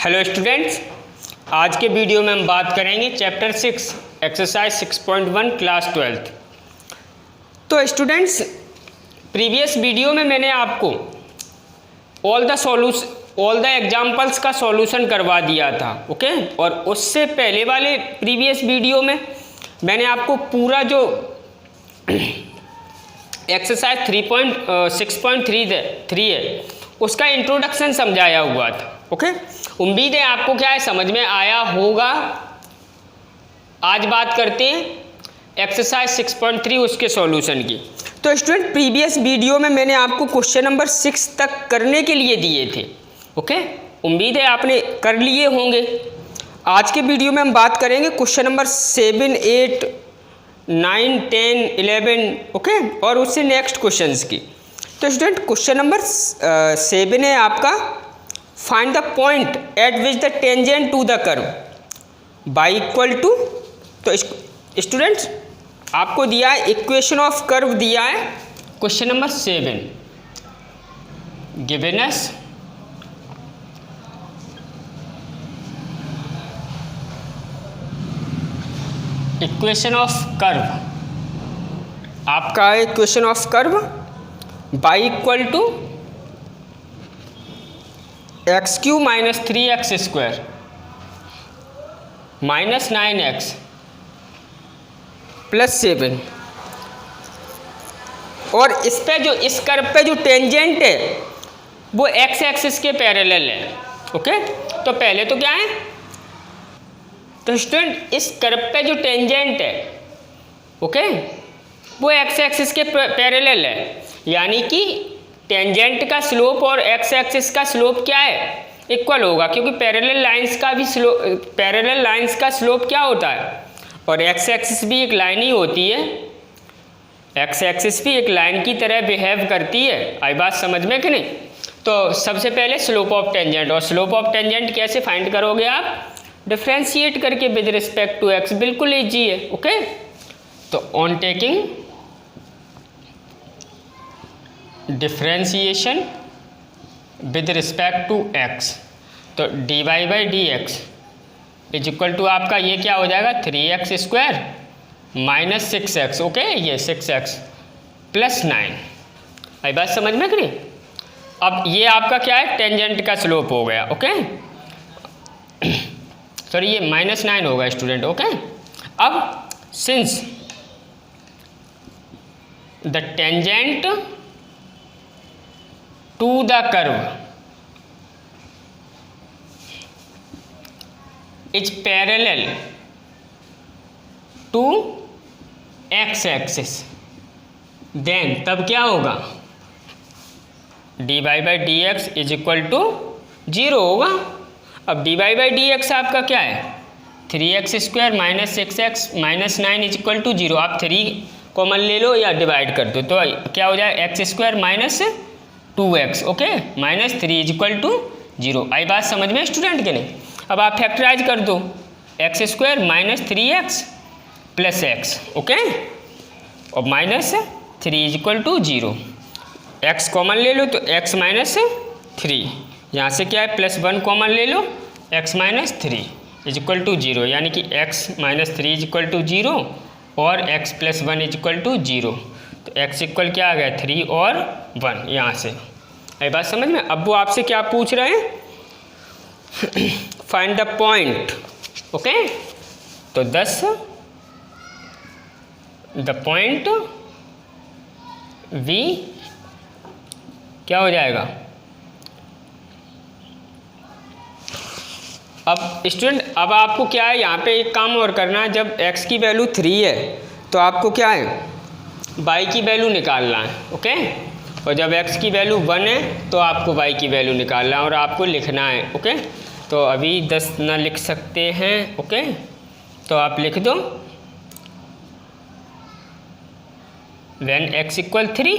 Hello students, आज के video में हम बात करेंगे चैप्टर 6 एक्सरसाइज 6.1 क्लास 12th। तो स्टूडेंट्स, प्रीवियस वीडियो में मैंने आपको ऑल द एग्जाम्पल्स का सॉल्यूशन करवा दिया था, ओके। और उससे पहले वाले प्रीवियस वीडियो में मैंने आपको पूरा जो एक्सरसाइज 6.3 है उसका इंट्रोडक्शन समझाया हुआ था, ओके। उम्मीद है आपको क्या है समझ में आया होगा। आज बात करते हैं एक्सरसाइज 6.3 उसके सॉल्यूशन की। तो स्टूडेंट, प्रीवियस वीडियो में मैंने आपको क्वेश्चन नंबर 6 तक करने के लिए दिए थे, ओके। उम्मीद है आपने कर लिए होंगे। आज के वीडियो में हम बात करेंगे क्वेश्चन नंबर 7, 8, 9, 10, 11, ओके, और उससे नेक्स्ट क्वेश्चंस की। तो स्टूडेंट, क्वेश्चन नंबर 7 है आपका, find the point at which the tangent to the curve y equal to. तो स्टूडेंट्स, आपको दिया है इक्वेशन ऑफ कर्व, दिया है question number 7 given us equation of curve. आपका है equation of curve y equal to X cube minus 3x square minus 9x plus 7। और इस पे जो इस कर्व पे जो टेंजेंट है वो x एक्सिस के पैरेलल है, ओके। तो पहले तो क्या है, तो स्टूडेंट इस कर्व पे जो टेंजेंट है, ओके, वो x एक्सिस के पैरेलल है, यानी कि टेंजेंट का स्लोप और x एक्सिस का स्लोप क्या है, इक्वल होगा, क्योंकि पैरेलल लाइंस का स्लोप क्या होता है, और x एक्सिस भी एक लाइन ही होती है। x एक्सिस भी एक लाइन की तरह बिहेव करती है। आई बात समझ में कि नहीं। तो सबसे पहले स्लोप ऑफ टेंजेंट, और स्लोप ऑफ टेंजेंट कैसे फाइंड करोगे आप, डिफ्रेंशिएट करके विद रिस्पेक्ट टू x, बिल्कुल ईजी है, ओके। तो on taking differentiation with respect to x, तो dy by D x is equal to आपका ये क्या हो जाएगा, 3x square minus 6x, okay, ये 6x प्लस 9। आई बात समझ में करी। अब ये आपका क्या है, टेंजेंट का स्लोप हो गया, ओके। सॉरी, ये माइनस 9 होगा स्टूडेंट, ओके। अब since the tangent to the curve is parallel to x axis, then तब क्या होगा, dy by D x is equal to 0 होगा। अब dy बाई डी एक्स आपका क्या है, 3x square minus 6x minus 9 is equal to 0। आप 3 common ले लो या डिवाइड कर दो, तो क्या हो जाए, x square minus 2x, okay, minus 3 is equal to 0। आई बात समझ में स्टूडेंट के नहीं। अब आप फैक्टराइज कर दो, x square minus 3x plus x, okay, और minus 3 is equal to 0। x common ले लो तो x माइनस 3, यहाँ से क्या है प्लस 1 कॉमन ले लो, x minus 3 is equal to 0, यानी कि x minus 3 is equal to 0 और x plus 1 is equal to 0। तो x इक्वल क्या आ गया, 3 और 1 यहाँ से। ये बात समझ में। अब वो आपसे क्या पूछ रहे हैं, फाइंड द पॉइंट, ओके। तो 10 द पॉइंट v क्या हो जाएगा। अब स्टूडेंट, अब आपको क्या है, यहाँ पे एक काम और करना है। जब x की वैल्यू 3 है तो आपको क्या है, y की वैल्यू निकालना है, ओके। और जब x की वैल्यू 1 है तो आपको y की वैल्यू निकालना है और आपको लिखना है, ओके। तो अभी 10 ना लिख सकते हैं, ओके, तो आप लिख दो when x equal 3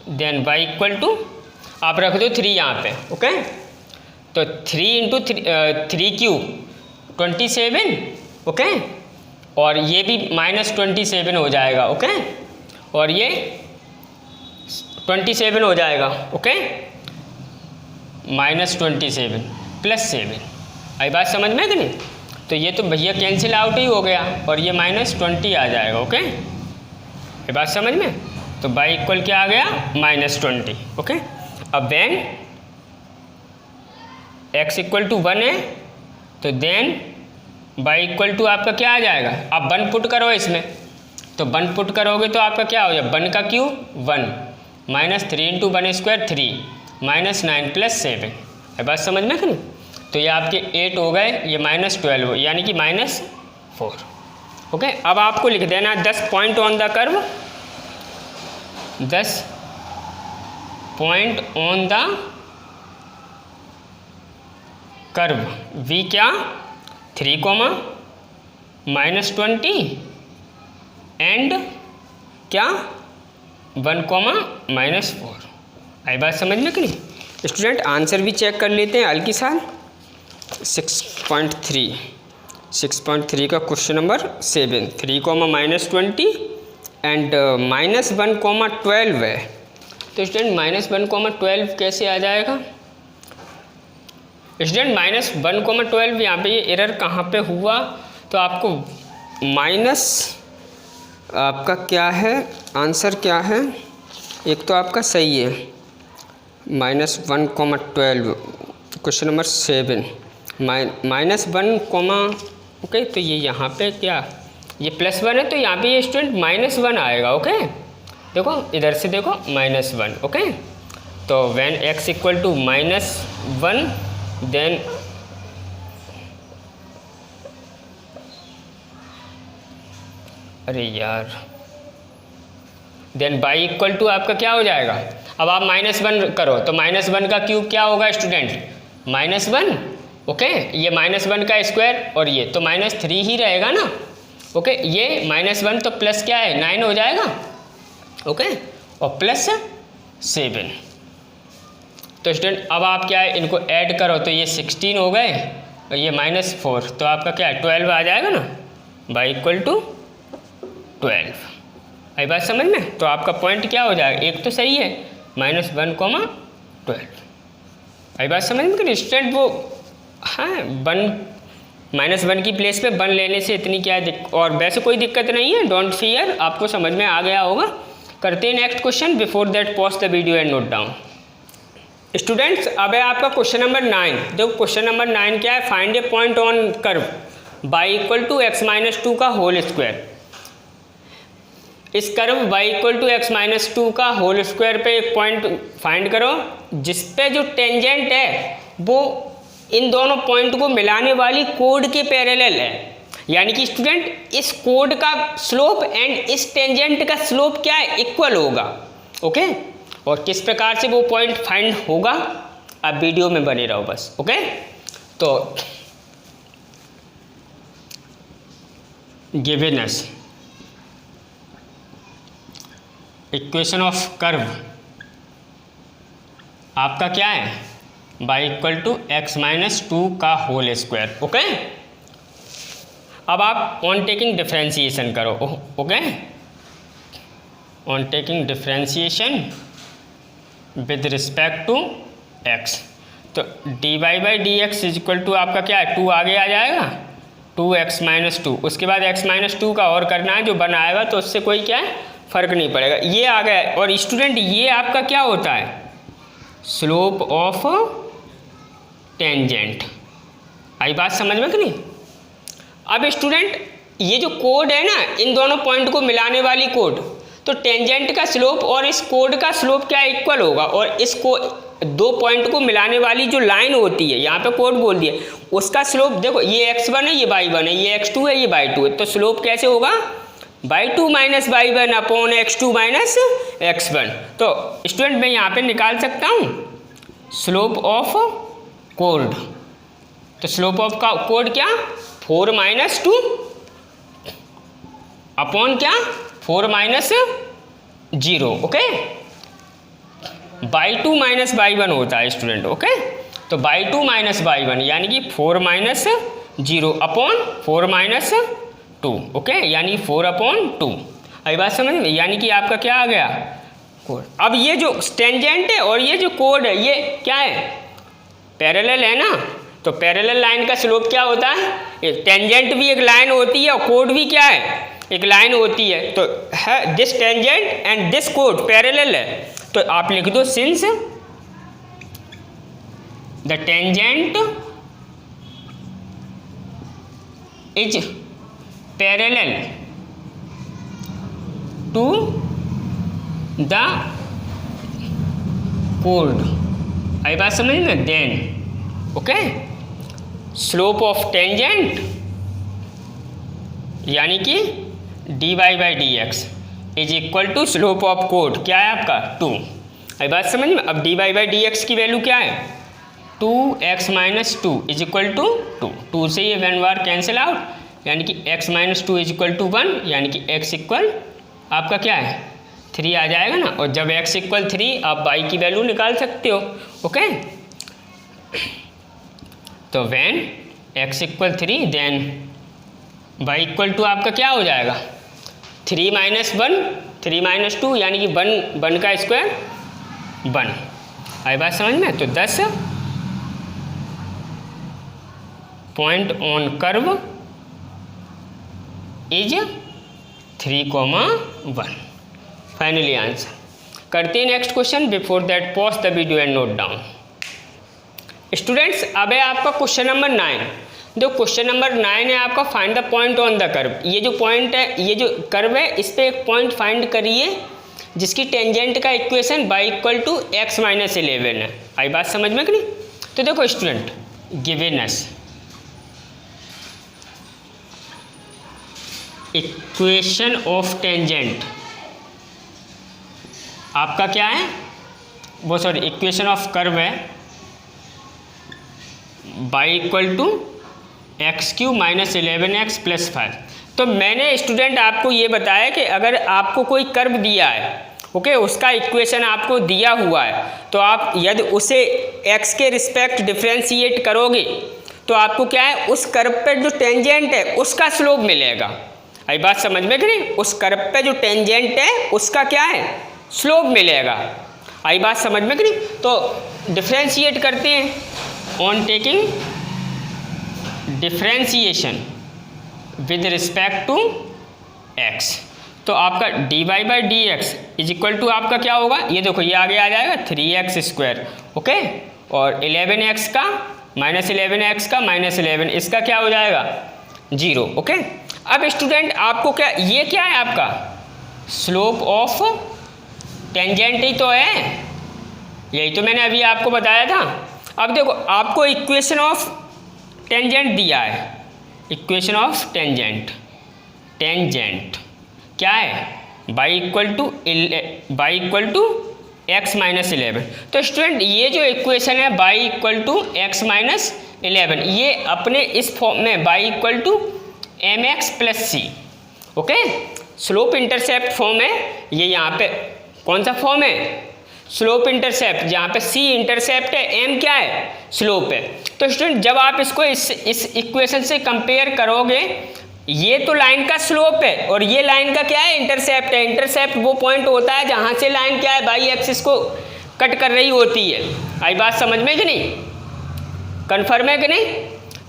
then y equal to, आप रख दो 3 यहाँ पे, ओके। तो 3 इंटू 3 क्यूब 27, ओके, और ये भी माइनस 27 हो जाएगा, ओके, और ये 27 हो जाएगा, ओके, -27 प्लस 7। आई बात समझ में कि नहीं? तो ये तो भैया कैंसिल आउट ही हो गया और ये -20 आ जाएगा। ओके, ये बात समझ में? तो y इक्वल क्या आ गया? -20। ओके, अब देन x इक्वल टू 1 है, तो देन y इक्वल टू आपका क्या आ जाएगा? आप 1 पुट करो इसमें, तो 1 पुट करोगे तो आपका क्या हो जाएगा? 1 का क्यूब 1 -3 × 1² 3 -9 + 7। है बात समझ में कि नहीं? तो ये आपके 8 हो गए, ये -12 यानी कि -4। ओके, अब आपको लिख देना 10 point on the curve, 10 point on the curve v क्या 3, -20 एंड क्या 1, -4। आई बात समझ में कि नहीं? स्टूडेंट आंसर भी चेक कर लेते हैं हल्की सा। 6.3 का क्वेश्चन नंबर 7, 3, -20 एंड -1, 12 है। तो स्टूडेंट -1, 12 कैसे आ जाएगा? स्टूडेंट -1, 12 यहाँ पे ये एरर कहाँ पे हुआ? तो आपको माइनस आपका क्या है, आंसर क्या है? एक तो आपका सही है -1, 12 क्वेश्चन नंबर 7 -1, ओके, तो ये यहाँ पे क्या, ये +1 है तो यहाँ पे ये स्टूडेंट -1 आएगा। ओके, देखो इधर से देखो -1। ओके, तो when x equal to -1 then अरे यार, देन y इक्वल टू आपका क्या हो जाएगा? अब आप -1 करो तो -1 का क्यूब क्या होगा स्टूडेंट? -1। ओके, ये -1 का स्क्वायर और ये तो -3 ही रहेगा ना। ओके, ये -1 तो प्लस क्या है 9 हो जाएगा। ओके, और प्लस 7। तो स्टूडेंट अब आप क्या है, इनको ऐड करो तो ये 16 हो गए और ये -4, तो आपका क्या है 12 आ जाएगा ना। y equal to 12। आई बात समझ में? तो आपका पॉइंट क्या हो जाएगा? एक तो सही है -1, 12। आई बात समझ में कि स्टूडेंट वो हाँ -1 की प्लेस पे 1 लेने से इतनी क्या और वैसे कोई दिक्कत नहीं है, डोंट फियर, आपको समझ में आ गया होगा। करते हैं next question. Before that pause the video and note down. Students अब है आपका क्वेश्चन नंबर 9। देखो क्वेश्चन नंबर 9 क्या है? Find a point on curve y equal to x - 2 का होल स्क्वायर। इस curve y equal to x - 2 का whole square पे एक पॉइंट फाइंड करो जिसपे जो टेंजेंट है वो इन दोनों पॉइंट को मिलाने वाली कोड के पैरेलल है। यानी कि स्टूडेंट इस कोड का स्लोप एंड इस टेंजेंट का स्लोप क्या है? इक्वल होगा। ओके, और किस प्रकार से वो पॉइंट फाइंड होगा आप वीडियो में बने रहो बस। ओके, तो given us equation of curve आपका क्या है? y इक्वल टू x - 2 का होल स्क्वायर। ओके, अब आप ऑन टेकिंग डिफ्रेंशिएशन करो। Okay, on taking differentiation with respect to x, तो dy/dx इज इक्वल टू आपका क्या है? 2 आगे आ जाएगा, 2x - 2। उसके बाद x - 2 का और करना है, जो बनाएगा तो उससे कोई क्या है फ़र्क नहीं पड़ेगा। ये आ गया। और स्टूडेंट ये आपका क्या होता है? Slope of tangent. आई बात समझ में कि नहीं? अब स्टूडेंट ये जो कोड है ना, इन दोनों पॉइंट को मिलाने वाली कोड, तो टेंजेंट का स्लोप और इस कोड का स्लोप क्या इक्वल होगा। और इसको दो पॉइंट को मिलाने वाली जो लाइन होती है, यहाँ पे कोड बोल दिया, उसका स्लोप देखो, ये x1 है, ये y1 है, ये x2 है, ये y2 है। तो स्लोप कैसे होगा? y2 - y1 upon x2 - x1। तो स्टूडेंट मैं यहाँ पे निकाल सकता हूँ स्लोप ऑफ कोड। तो स्लोप ऑफ का कोड क्या? 4 - 2 अपॉन क्या? 4 - 0। ओके, y2 - y1 होता है स्टूडेंट। ओके, तो y2 - y1 यानी कि 4 - 0 अपॉन 4 - 2। ओके, यानी 4/2। अभी बात समझ में? यानी कि आपका क्या आ गया? कोड। अब ये जो टेंजेंट है और ये जो कोड है, ये क्या है? पैरेलल है ना, तो पैरेलल लाइन का स्लोप क्या होता है, टेंजेंट भी एक लाइन होती है और कोड भी क्या है, एक लाइन होती है। तो है दिस टेंजेंट एंड दिस कोड पैरेलल है, तो आप लिख दो since the tangent is parallel to the कोड। आई बात समझ में, then okay slope of tangent यानी कि dy by D x is equal to slope of कोड क्या है आपका 2। आई बात समझ में। अब dy बाई डी एक्स की वैल्यू क्या है 2x minus 2 is equal to 2 से ये 1 बार कैंसिल आउट यानी कि x minus 2 is equal to 1 यानी कि x इक्वल आपका क्या है 3 आ जाएगा ना। और जब x इक्वल 3 आप y की वैल्यू निकाल सकते हो ओके। तो when x equal 3 then y equal to आपका क्या हो जाएगा 3 माइनस 1 3 माइनस 2 यानी कि 1 का स्क्वायर 1। आई बात समझ में। तो 10 point on curve is 3,1। Finally answer करते हैं next question. Before that pause the video and note down. Students अब है आपका क्वेश्चन नंबर 9। जो क्वेश्चन नंबर 9 है आपका find the point on the curve. ये जो पॉइंट है ये जो कर्व है इस पे एक पॉइंट फाइंड करिए जिसकी टेंजेंट का equation y equal to x minus 11 है। आई बात समझ में कि नहीं। तो देखो student given us equation of tangent आपका क्या है वो सॉरी इक्वेशन ऑफ कर्व है y equal to x³ minus 11x plus 5। तो मैंने स्टूडेंट आपको ये बताया कि अगर आपको कोई कर्व दिया है ओके उसका इक्वेशन आपको दिया हुआ है तो आप यदि उसे x के रिस्पेक्ट डिफ्रेंशिएट करोगे तो आपको क्या है उस कर्व पे जो टेंजेंट है उसका स्लोप मिलेगा। आई बात समझ में कि नहीं। उस कर्व पे जो टेंजेंट है उसका क्या है स्लोप मिलेगा। आई बात समझ में कि नहीं। तो डिफ्रेंशिएट करते हैं on taking differentiation with respect to x। तो आपका dy by D x is equal to आपका क्या होगा ये देखो ये आगे आ जाएगा 3x² ओके और 11x का माइनस 11x का माइनस 11 इसका क्या हो जाएगा 0 ओके। अब स्टूडेंट आपको क्या ये क्या है आपका स्लोप ऑफ टेंजेंट ही तो है, यही तो मैंने अभी आपको बताया था। अब देखो आपको इक्वेशन ऑफ टेंजेंट दिया है इक्वेशन ऑफ टेंजेंट क्या है y equal to x minus 11। तो स्टूडेंट ये जो इक्वेशन है y equal to x minus 11 ये अपने इस फॉर्म में y equal to mx plus c okay slope intercept form है ये। यहाँ पे कौन सा फॉर्म है स्लोप इंटरसेप्ट जहाँ पे c इंटरसेप्ट है m क्या है स्लोप है। तो स्टूडेंट जब आप इसको इस इक्वेशन से कंपेयर करोगे ये तो लाइन का स्लोप है और ये लाइन का क्या है इंटरसेप्ट है। इंटरसेप्ट वो पॉइंट होता है जहाँ से लाइन क्या है बाई एक्सिस को कट कर रही होती है। आई बात समझ में कि नहीं कन्फर्म है कि नहीं।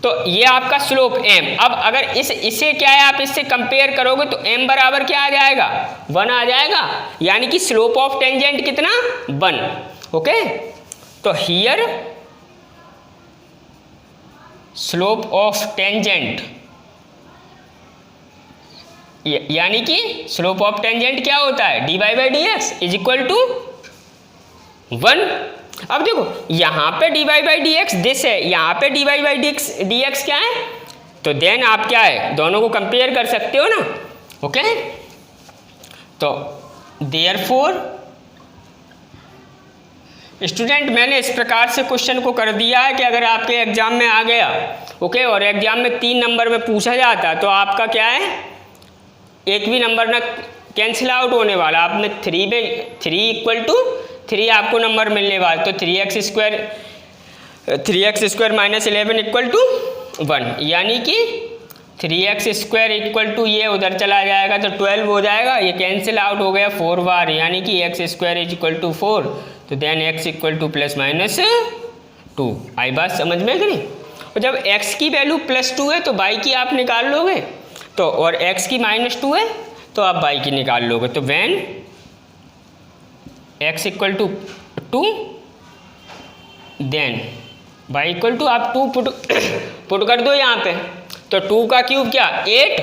तो ये आपका स्लोप m। अब अगर इसे क्या है आप इससे कंपेयर करोगे तो m बराबर क्या आ जाएगा 1 आ जाएगा यानी कि स्लोप ऑफ टेंजेंट कितना 1 ओके। तो हियर स्लोप ऑफ टेंजेंट यानी कि स्लोप ऑफ टेंजेंट क्या होता है dy by D x is equal to 1। अब देखो यहाँ पे dy by D x this है यहाँ पे dy बाई डी एक्स क्या है तो देन आप क्या है दोनों को कंपेयर कर सकते हो ना ओके। तो देयरफॉर स्टूडेंट मैंने इस प्रकार से क्वेश्चन को कर दिया है कि अगर आपके एग्जाम में आ गया ओके और एग्जाम में 3 नंबर में पूछा जाता तो आपका क्या है एक भी नंबर ना कैंसिल आउट होने वाला। आपने 3 इक्वल टू 3 आपको नंबर मिलने वाला। तो 3x² माइनस 11 इक्वल टू 1 यानी कि 3x² इक्वल टू ये उधर चला जाएगा तो 12 हो जाएगा ये कैंसिल आउट हो गया 4 बार यानी कि x² इज इक्वल टू 4। तो then x equal to plus minus 2। आई बात समझ में कि नहीं। और जब x की वैल्यू +2 है तो y की आप निकाल लोगे, तो और x की -2 है तो आप y की निकाल लोगे। तो व्हेन x = 2 देन y = आप 2 पुट कर दो यहाँ पे, तो 2 का क्यूब क्या 8,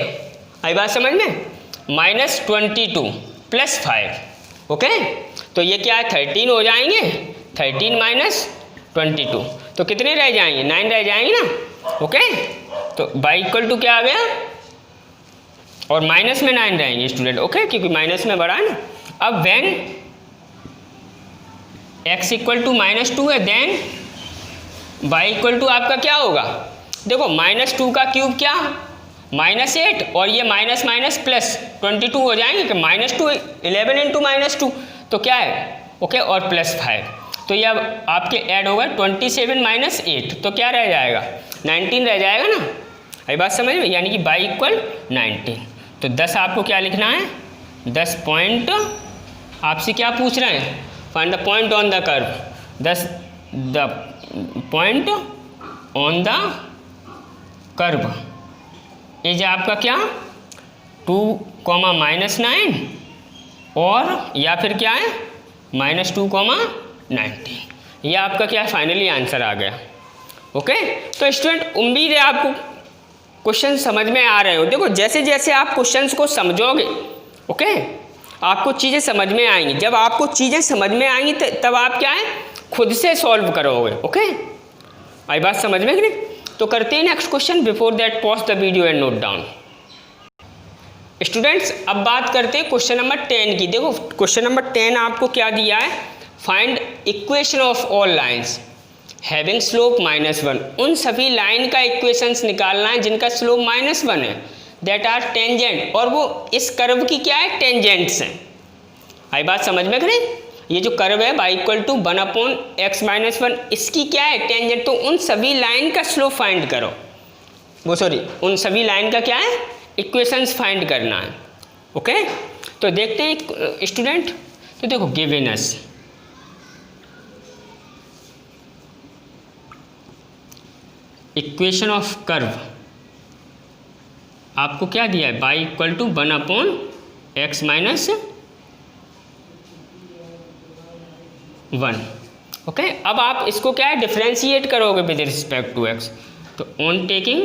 आई बात समझ में, -22 + 5। ओके, तो ये क्या है 13 हो जाएंगे, 13 - 22 तो कितने रह जाएंगे 9 रह जाएंगे ना। ओके, तो y = क्या आ गया, और माइनस में 9 रहेंगे स्टूडेंट। ओके, क्योंकि माइनस में बड़ा है ना। अब व्हेन x = -2 है देन y = आपका क्या होगा, देखो -2 का क्यूब क्या -8 और ये माइनस माइनस प्लस 22 हो जाएंगे कि -2 11 × -2 तो क्या है। ओके, और +5 तो ये अब आपके ऐड होगा 27 - 8 तो क्या रह जाएगा 19 रह जाएगा ना। ये बात समझ में, यानी कि y = 19। तो 10 आपको क्या लिखना है, 10 पॉइंट आपसे क्या पूछ रहे हैं, find the point on the curve, 10 the point on the curve is आपका क्या 2, -9 और या फिर क्या है -2, 19। ये आपका क्या फाइनली आंसर आ गया। ओके, तो स्टूडेंट उम्मीद है आपको क्वेश्चन समझ में आ रहे हो। देखो जैसे जैसे आप क्वेश्चंस को समझोगे, ओके, आपको चीज़ें समझ में आएंगी। जब आपको चीज़ें समझ में आएंगी तब आप क्या है खुद से सॉल्व करोगे। ओके, आई बात समझ में कि नहीं। तो करते हैं next question. Before that pause the video and note down. Students अब बात करते हैं क्वेश्चन नंबर 10 की। देखो क्वेश्चन नंबर 10 आपको क्या दिया है, find equation of all lines having slope -1। उन सभी लाइन का इक्वेशंस निकालना है जिनका स्लोप -1 है, दैट आर टेंजेंट, और वो इस कर्व की क्या है टेंजेंट्स हैं। आई बात समझ में करें, ये जो कर्व है y = 1/x-1 इसकी क्या है टेंजेंट। तो उन सभी लाइन का स्लोप फाइंड करो, वो सॉरी उन सभी लाइन का क्या है इक्वेशंस फाइंड करना है। ओके, तो देखते हैं स्टूडेंट। तो देखो given us equation of curve आपको क्या दिया है, y = 1/x-1। ओके, अब आप इसको क्या है डिफ्रेंशिएट करोगे विद रिस्पेक्ट टू x। तो on taking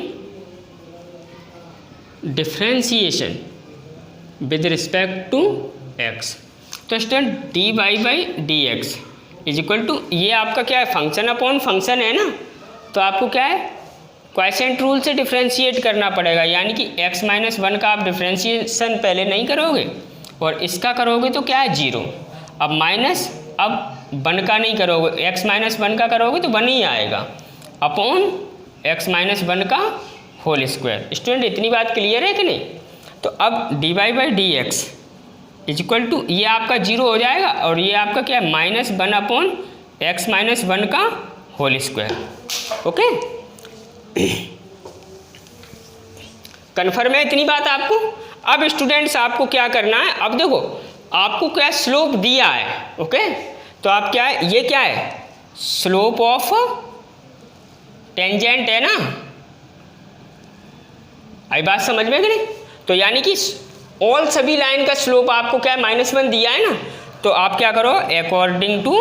differentiation with respect to x, तो स्टूडेंट dy/dx = ये आपका क्या है फंक्शन अपॉन फंक्शन है ना, तो आपको क्या है क्वाइसेंट रूल से डिफ्रेंशिएट करना पड़ेगा, यानी कि x-1 का आप डिफ्रेंशिएशन पहले नहीं करोगे और इसका करोगे तो क्या है 0। अब माइनस, अब 1 का नहीं करोगे, x-1 का करोगे तो 1 ही आएगा अपॉन x-1 का होल स्क्वायर। स्टूडेंट इतनी बात क्लियर है कि नहीं। तो अब dy/dx = ये आपका 0 हो जाएगा और ये आपका क्या है -1 अपॉन x-1 का होल स्क्वायर। ओके, कन्फर्म है इतनी बात आपको। अब स्टूडेंट्स आपको क्या करना है, अब देखो आपको क्या स्लोप दिया है। ओके, तो आप क्या है ये क्या है स्लोप ऑफ टेंजेंट है ना, आई बात समझ में कि नहीं। तो यानी कि ऑल सभी लाइन का स्लोप आपको क्या है -1 दिया है ना, तो आप क्या करो अकॉर्डिंग टू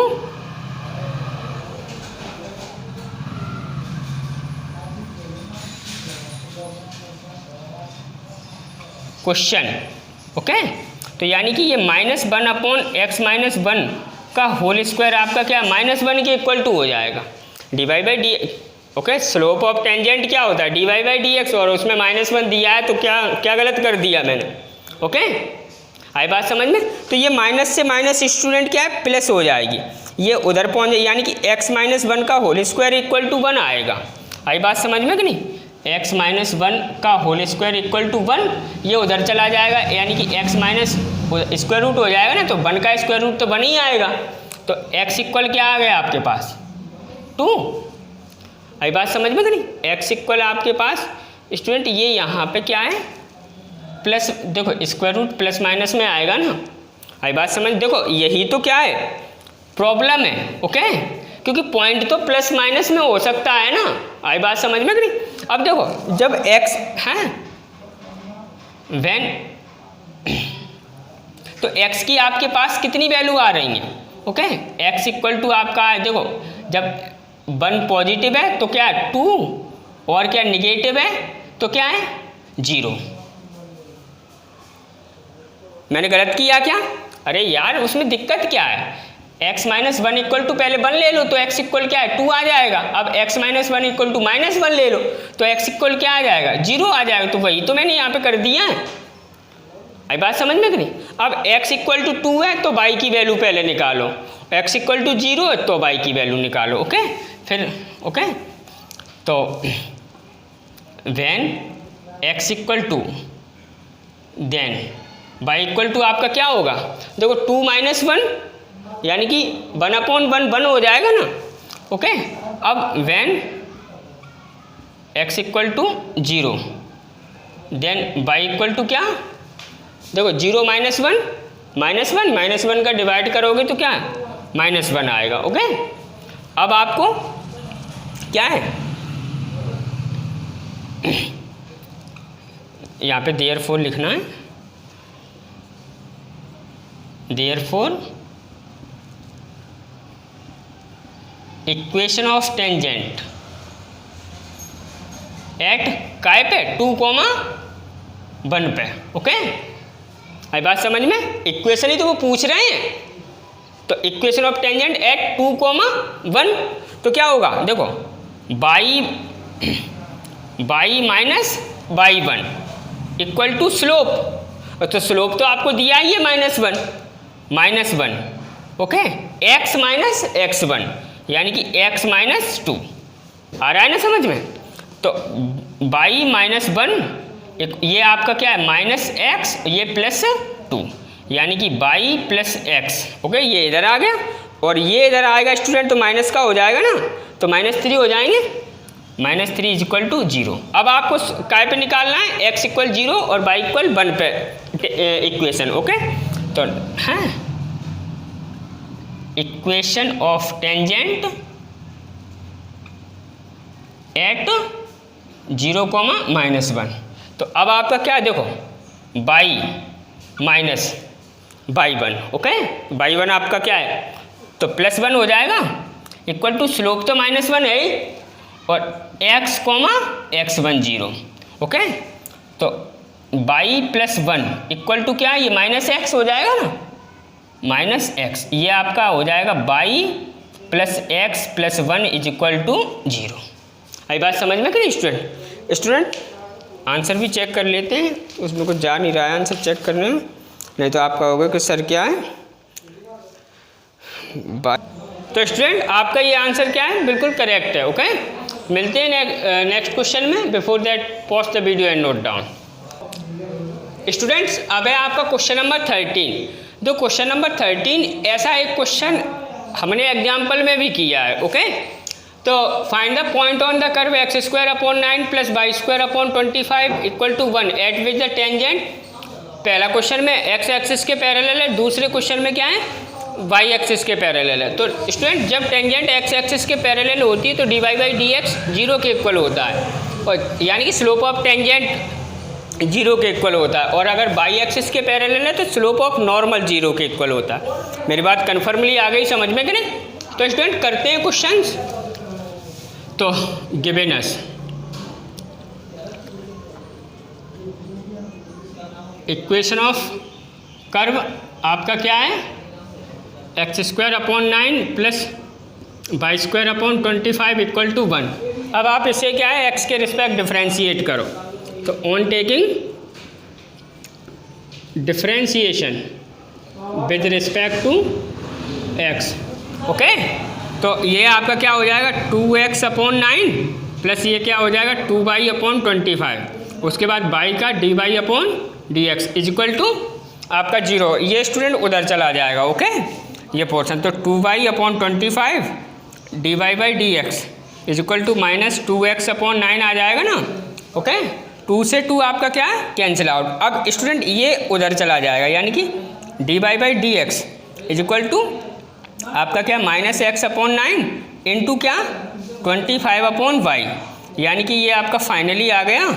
क्वेश्चन। ओके, तो यानी कि ये -1 अपॉन x-1 का होल स्क्वायर आपका क्या -1 के इक्वल टू हो जाएगा dy/d। Okay, slope of tangent क्या होता है dy/dx, और उसमें -1 दिया है तो क्या गलत कर दिया मैंने। ओके, आई बात समझ में। तो ये माइनस से माइनस स्टूडेंट क्या है प्लस हो जाएगी, ये उधर पहुंच जाए, यानी कि x-1 का होल स्क्वायर इक्वल टू 1 आएगा। आई बात समझ में कि नहीं, x-1 का होल स्क्वायर इक्वल टू 1, ये उधर चला जाएगा, यानी कि x माइनस स्क्वायर रूट हो जाएगा ना, तो 1 का स्क्वायर रूट तो 1 ही आएगा। तो x इक्वल क्या आ गया आपके पास 2। आई बात समझ में कि नहीं, x इक्वल आपके पास स्टूडेंट ये यहाँ पे क्या है प्लस, देखो स्क्वायर रूट प्लस माइनस में आएगा ना। आई बात समझ, देखो यही तो क्या है प्रॉब्लम है। ओके, क्योंकि पॉइंट तो प्लस माइनस में हो सकता है ना, आई बात समझ में कि नहीं। अब देखो जब x है व्हेन, तो x की आपके पास कितनी वैल्यू आ रही है, ओके, x इक्वल टू आपका है, देखो जब 1 पॉजिटिव है तो क्या है 2, और क्या निगेटिव है तो क्या है 0। मैंने गलत किया क्या? अरे यार उसमें दिक्कत क्या है, x माइनस 1 इक्वल टू पहले 1 ले लो तो x इक्वल क्या है 2 आ जाएगा। अब x minus 1 equal to minus 1 ले लो तो x इक्वल क्या आ जाएगा 0 आ जाएगा। तो वही तो मैंने यहाँ पे कर दिया है, आई बात समझ में कि नहीं। अब x इक्वल टू 2 है तो y की वैल्यू पहले निकालो, x इक्वल टू 0 है तो y की वैल्यू निकालो, ओके। फिर ओके, तो when x equal to then y equal to आपका क्या होगा, देखो 2 माइनस 1 यानी कि 1/1 1 हो जाएगा ना, ओके। अब when x equal to 0 then y equal to क्या, देखो 0 माइनस 1 माइनस 1 का डिवाइड करोगे तो क्या -1 आएगा, ओके। अब आपको क्या है यहाँ पे देयरफॉर लिखना है, therefore equation of tangent at काय पे 2,1 पे, ओके। आई बात समझ में, इक्वेशन ही तो वो पूछ रहे हैं, तो इक्वेशन ऑफ टेंजेंट एट 2,1 तो क्या होगा, देखो y minus y1 equal to slope, तो स्लोप तो आपको दिया ही है -1, ओके, x माइनस x1 यानी कि x माइनस 2 आ रहा है ना समझ में। तो बाई -1 ये आपका क्या है -x, ये +2 यानी कि बाई प्लस x, ओके। ये इधर आ गया और ये इधर आएगा स्टूडेंट, तो माइनस का हो जाएगा ना, तो -3 हो जाएंगे, -3 इज इक्वल टू 0। अब आपको काय पे निकालना है, x इक्वल 0 और y इक्वल 1 पे इक्वेशन, ओके। तो है इक्वेशन ऑफ टेंजेंट एट 0,-1। तो अब आपका क्या है, देखो y minus y1, okay, y1 आपका क्या है तो +1 हो जाएगा इक्वल टू स्लोप तो -1 है ही, और x, x1 0, ओके। तो y + 1 इक्वल टू क्या है, ये -x हो जाएगा ना, -x, ये आपका हो जाएगा y + x + 1 is equal to 0। आई बात समझ में कि नहीं स्टूडेंट आंसर भी चेक कर लेते हैं, उसमें कुछ जा नहीं रहा है आंसर चेक करने में, नहीं तो आपका होगा कि सर क्या है। तो स्टूडेंट आपका ये आंसर क्या है, बिल्कुल करेक्ट है, ओके। मिलते हैं नेक्स्ट क्वेश्चन में, before that pause the video and note down. Students अब है आपका क्वेश्चन नंबर 13। तो क्वेश्चन नंबर 13 ऐसा एक क्वेश्चन हमने एग्जाम्पल में भी किया है, ओके। तो find the point on the curve x²/9 + y²/25 equal to 1 at which the tangent, पहला क्वेश्चन में x एक्सिस के पैरेलल है, दूसरे क्वेश्चन में क्या है y एक्सिस के पैरेलल है। तो स्टूडेंट जब टेंजेंट x एक्सिस के पैरेलल होती है तो dy/dx 0 के इक्वल होता है, और यानी कि स्लोप ऑफ टेंजेंट 0 के इक्वल होता है, और अगर y एक्सिस के पैरेलल है तो स्लोप ऑफ नॉर्मल 0 के इक्वल होता है। मेरी बात कन्फर्मली आ गई समझ में कि नहीं। तो स्टूडेंट करते हैं क्वेश्चंस। तो given us equation of curve आपका क्या है x²/9 + y²/25 इक्वल टू 1। अब आप इसे क्या है x के रिस्पेक्ट डिफरेंशिएट करो, तो on taking differentiation with respect to x, okay. तो ये आपका क्या हो जाएगा 2x/9 प्लस ये क्या हो जाएगा 2y/25, उसके बाद y का dy/dx इज इक्वल टू आपका 0। ये स्टूडेंट उधर चला जाएगा, ओके, ये पोर्शन। तो 2y/25 dy/dx is equal to -2x/9 आ जाएगा ना, ओके। 2 से 2 आपका क्या है कैंसिल आउट। अब स्टूडेंट ये उधर चला जाएगा, यानी कि dy/dx इज इक्वल टू आपका क्या -x/9 इंटू क्या 25/y, यानी कि ये आपका फाइनली आ गया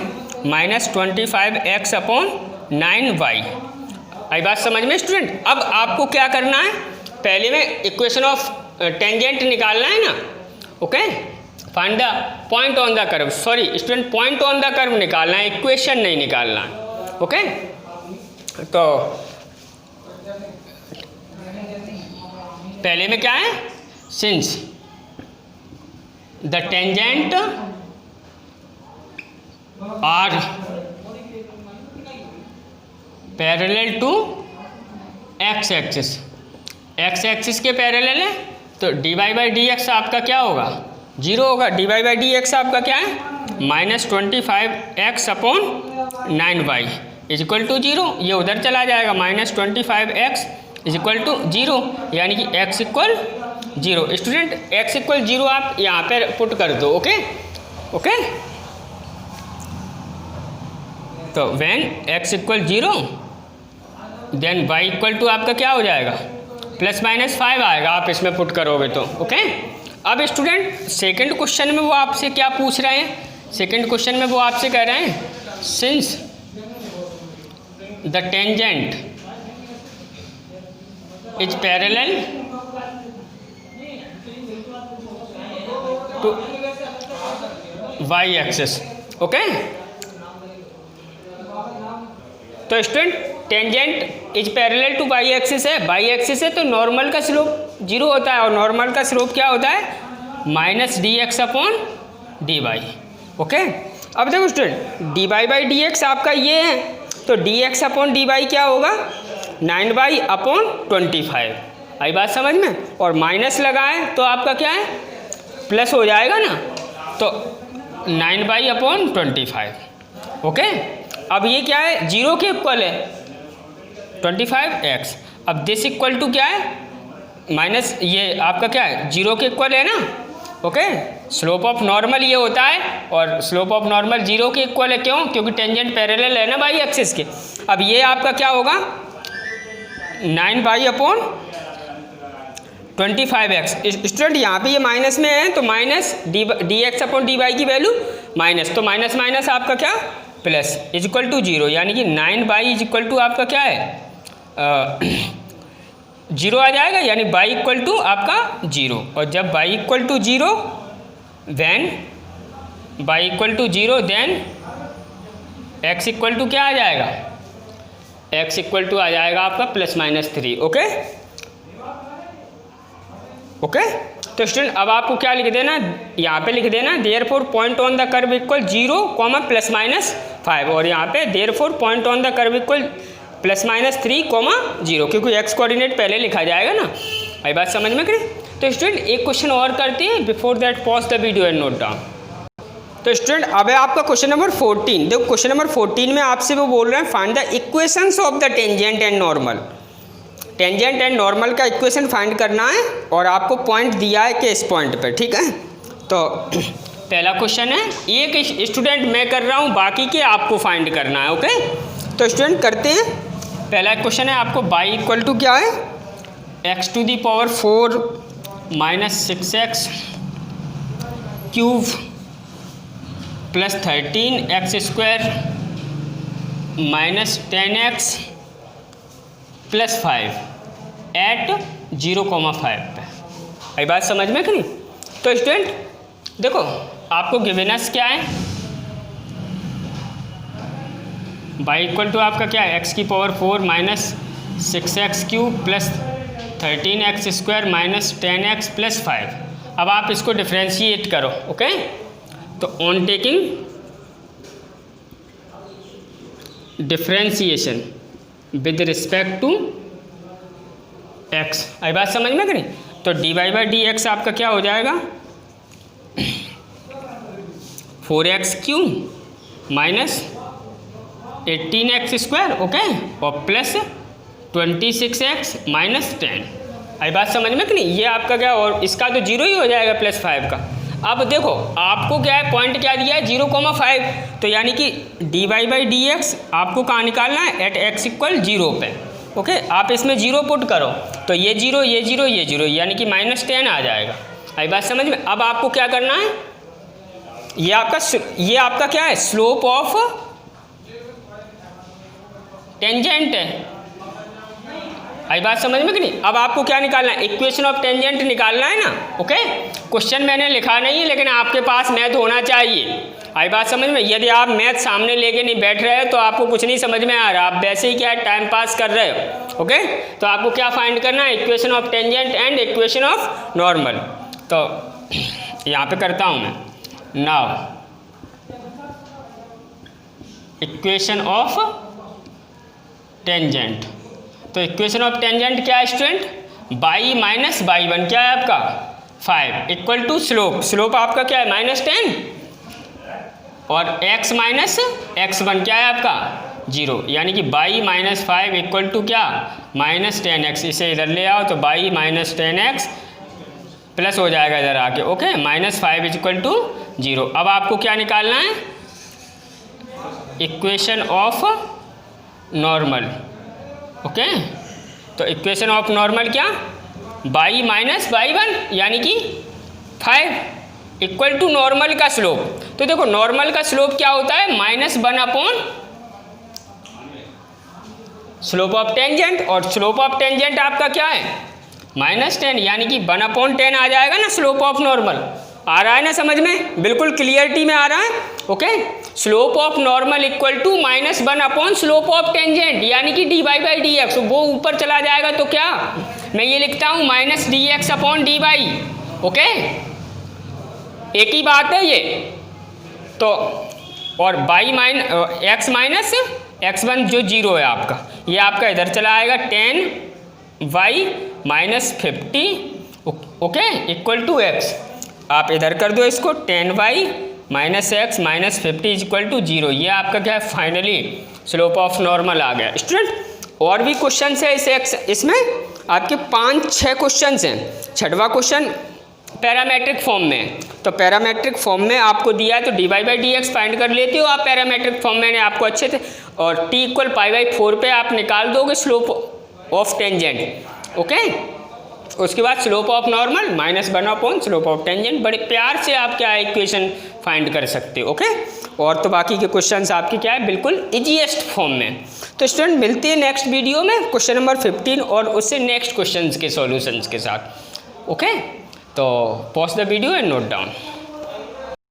-25x/9y। आई बात समझ में स्टूडेंट? अब आपको क्या करना है, पहले में इक्वेशन ऑफ टेंजेंट निकालना है ना, okay. Find the point on the curve, sorry student, point on the curve निकालना है, इक्वेशन नहीं निकालना है, ओके। तो पहले में क्या है, since the tangent are parallel to x axis, x axis के पैरेलल है, तो dy/dx आपका क्या होगा, 0 होगा। dy/dx आपका क्या है, -25x/9y इक्वल टू 0, ये उधर चला जाएगा, -25x इक्वल टू 0, यानी कि x equal 0। Student x equal 0 आप यहाँ पर पुट कर दो, ओके ओके। तो when x equal 0 then y equal to आपका क्या हो जाएगा, ±5 आएगा, आप इसमें पुट करोगे तो, ओके। अब स्टूडेंट सेकंड क्वेश्चन में वो आपसे क्या पूछ रहे हैं, सेकंड क्वेश्चन में वो आपसे कह रहे हैं since the tangent is parallel to y axis, okay. तो student tangent is parallel to y axis है, y एक्सिस है तो नॉर्मल का स्लोप 0 होता है, और नॉर्मल का स्लोप क्या होता है, -dx/dy, ओके। अब देखो स्टूडेंट dy/dx आपका ये है, तो dx/dy क्या होगा, 9y/25। आई बात समझ में? और माइनस लगाए तो आपका क्या है, प्लस हो जाएगा ना, तो 9y/25, ओके। अब ये क्या है, 0 के इक्वल है 25x। अब दिस इक्वल टू क्या है, माइनस, ये आपका क्या है, 0 के इक्वल है ना, ओके। स्लोप ऑफ नॉर्मल ये होता है, और स्लोप ऑफ नॉर्मल 0 के इक्वल है, क्यों, क्योंकि टेंजेंट पैरेलल है ना y एक्सिस के। अब ये आपका क्या होगा, 9y/25x। स्टूडेंट यहाँ पे ये माइनस में है, तो माइनस dx/dy की वैल्यू माइनस, तो माइनस माइनस आपका क्या, प्लस इक्वल टू 0, यानी कि 9y इक्वल टू आपका क्या है, 0 आ जाएगा, यानी y इक्वल टू आपका 0। और जब y equal to 0 when y equal to 0 then x equal to क्या आ जाएगा, x इक्वल टू आ जाएगा आपका +-3, ओके ओके। तो स्टूडेंट अब आपको क्या लिख देना, यहाँ पे लिख देना therefore point on the curve equal 0, ±5, और यहाँ पे therefore point on the curve equal +-3, 0, क्योंकि x कोऑर्डिनेट पहले लिखा जाएगा ना। आई बात समझ में करें? तो स्टूडेंट एक क्वेश्चन और करते हैं, before that pause the video and note down. तो स्टूडेंट अब है आपका क्वेश्चन नंबर 14। देखो क्वेश्चन नंबर 14 में आपसे वो बोल रहे हैं find the equations of the tangent and normal. Tangent and normal का इक्वेशन फाइंड करना है, और आपको पॉइंट दिया है कि इस पॉइंट पे, ठीक है। तो पहला क्वेश्चन है, एक स्टूडेंट मैं कर रहा हूँ, बाकी के आपको फाइंड करना है, ओके। तो स्टूडेंट करते हैं, पहला क्वेश्चन है आपको y इक्वल टू क्या है, x⁴ -6x³ + 13x² -10x + 5 eight 0,5 पे। आई बात समझ में कि नहीं? तो स्टूडेंट देखो आपको गिवेनस क्या है, y इक्वल टू आपका क्या है, x⁴ -6x³ + 13x² -10x + 5। अब आप इसको डिफ्रेंशिएट करो, ओके। तो on taking differentiation with respect to x, आई बात समझ में करें, तो dy/dx आपका क्या हो जाएगा, 4x³ -18x², ओके, और प्लस 26x -10। आई बात समझ में कि नहीं? ये आपका क्या, और इसका तो 0 ही हो जाएगा +5 का। अब देखो आपको क्या है, पॉइंट क्या दिया है, 0,5, तो यानी कि dy/dx आपको कहाँ निकालना है, एट x = 0 पे, ओके। आप इसमें 0 पुट करो, तो ये 0 ये 0 ये 0, यानी कि -10 आ जाएगा। आई बात समझ में। अब आपको क्या करना है, ये आपका क्या है, स्लोप ऑफ टेंजेंट है। आई बात समझ में कि नहीं। अब आपको क्या निकालना है, इक्वेशन ऑफ टेंजेंट निकालना है ना। ओके, क्वेश्चन मैंने लिखा नहीं है लेकिन आपके पास मैथ होना चाहिए। आई बात समझ में। यदि आप मैथ सामने लेके नहीं बैठ रहे हो तो आपको कुछ नहीं समझ में आ रहा, आप वैसे ही क्या टाइम पास कर रहे हो। ओके, तो आपको क्या फाइंड करना है, equation of tangent and equation of normal. तो यहाँ पे करता हूँ मैं, नाउ इक्वेशन ऑफ टेंजेंट। तो इक्वेशन ऑफ टेंजेंट क्या है student, by minus by one क्या है आपका 5 इक्वल टू स्लोप आपका क्या है -10 और x माइनस x1 क्या है आपका 0, यानी कि बाई माइनस 5 इक्वल टू क्या -10x। इसे इधर ले आओ तो बाई माइनस 10x प्लस हो जाएगा इधर आके। Okay, -5 equal to 0। अब आपको क्या निकालना है, इक्वेशन ऑफ नॉर्मल। ओके, तो इक्वेशन ऑफ नॉर्मल क्या, बाई माइनस बाई 1 यानी कि 5 इक्वल टू नॉर्मल का स्लोप। तो देखो नॉर्मल का स्लोप क्या होता है, -1 अपॉन स्लोप ऑफ टेंजेंट, और स्लोप ऑफ टेंजेंट आपका क्या है -10, यानी कि 1/10 आ जाएगा ना स्लोप ऑफ नॉर्मल। आ रहा है ना समझ में, बिल्कुल क्लियरिटी में आ रहा है। Okay, slope of normal equal to -1 upon slope of tangent, यानी कि dy/dx। वो ऊपर चला जाएगा तो क्या मैं ये लिखता हूँ -dx अपॉन dy। ओके, एक ही बात है ये तो। और बाई x माइनस x1 जो 0 है आपका, ये आपका इधर चला आएगा 10y माइनस 50 ओके इक्वल टू x। आप इधर कर दो इसको, 10y minus x minus 50 equal to 0। ये आपका क्या है, फाइनली स्लोप ऑफ नॉर्मल आ गया। स्टूडेंट और भी क्वेश्चन है इसमें आपके 5-6 क्वेश्चन हैं। 6वां क्वेश्चन पैरामेट्रिक फॉर्म में, तो पैरामेट्रिक फॉर्म में आपको दिया है तो dy/dx फाइंड कर लेते हो आप पैरामेट्रिक फॉर्म में आपको अच्छे से, और t = π/4 पे आप निकाल दोगे स्लोप ऑफ टेंजेंट। ओके, उसके बाद slope of normal -1 upon slope of tangent. बड़े प्यार से आप क्या है इक्वेशन फाइंड कर सकते हो। ओके, और तो बाकी के क्वेश्चंस आपके क्या है बिल्कुल इजीएस्ट फॉर्म में। तो स्टूडेंट मिलते हैं नेक्स्ट वीडियो में क्वेश्चन नंबर 15 और उससे नेक्स्ट क्वेश्चंस के सॉल्यूशंस के साथ। ओके, तो pause the video and note down.